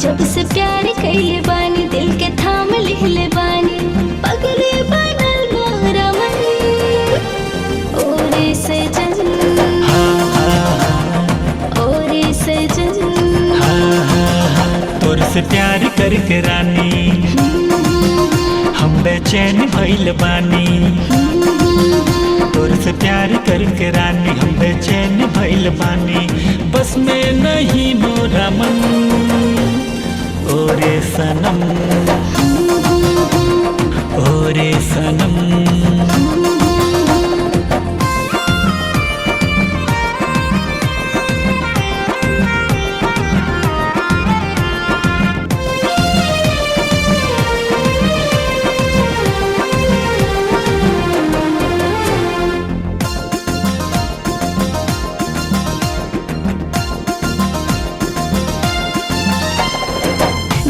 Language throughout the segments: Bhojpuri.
जब से प्यार कइले बानी दिल के थाम लिहले बानी पगले बनल मोरा मन ओरे सजन ओरे सजन तोर से प्यार करके रानी हम बेचैन भइल बानी। तोर से प्यार करके रानी हम बेचैन भइल बानी। बस में नहीं मोरा मन ओरे सनम ओरे सनम।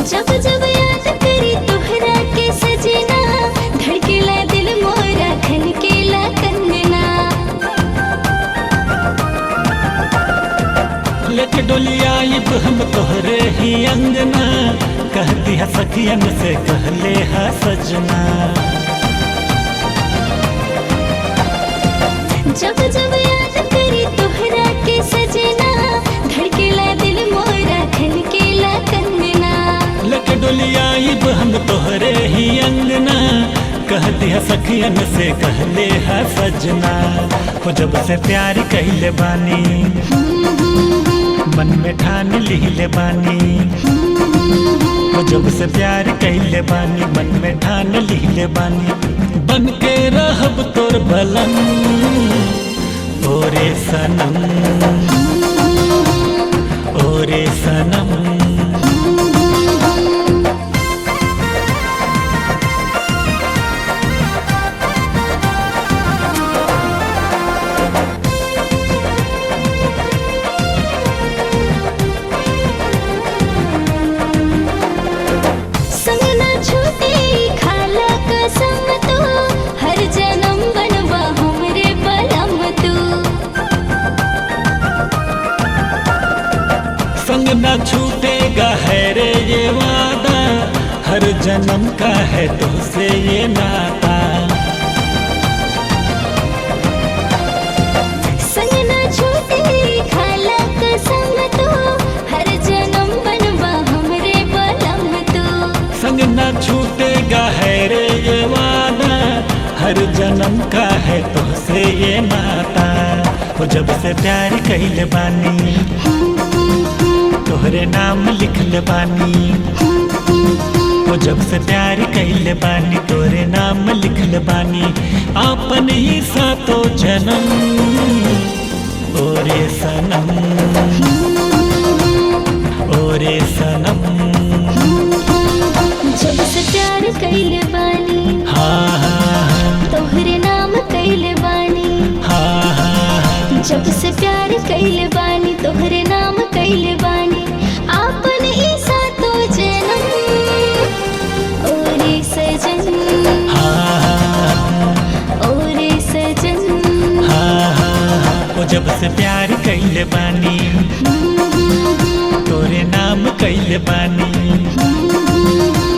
जब जब याद करी तोहरा के सजना धड़केला दिल मोरा खनकेला कंगना लेके डोलिया आइब हम तोहरे ही अंगना कह दिया सखियन से कहले हा सजना। जब जब याद करी तोहरा के सजना धड़केला दिल मोरा खनकेला कंगना लेके डोलिया आइब हम तोहरे ही अंगना कह दिया सखियन से कहले हा सजना। हो जब से प्यार कइले बानी मन में ठान लिहले बानी। हो जब से प्यार कइले बानी मन में ठान लिहले बानी। बन के रहब तोर बलन ओरे सनम ओरे सनम। संग न छूटेगा है रे ये वादा हर जन्म का है तुझसे ये नाता। संग न छूटे खाला कसम तो हर जन्म बनवा हमरे बलम तो। संग न छूटेगा है रे ये वादा हर जन्म का है तुझसे ये नाता। हो जब से प्यार कइले बानी तोहरे नाम लिखले बानी। हो जब से प्यार कइले बानी तोरे नाम लिखले बानी। आपन ही सातो जन्म ओरे सनम ओरे सनम। जब से प्यार कइले बानी हाँ हाँ तोहरे नाम कइले बानी। हाँ हाँ जब से प्यार कइले बानी तोहरे नाम कइले बानी। आपन ईसा तो जन्म ओरे सजन ओरे सजन। हो जब से प्यार कइले बानी तोरे नाम कइले बानी।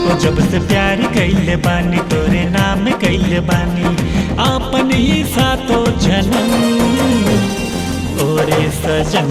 हो जब से प्यार कइले बानी तोरे नाम कइले बानी। आपन ही सातो जन्म ओरे सजन।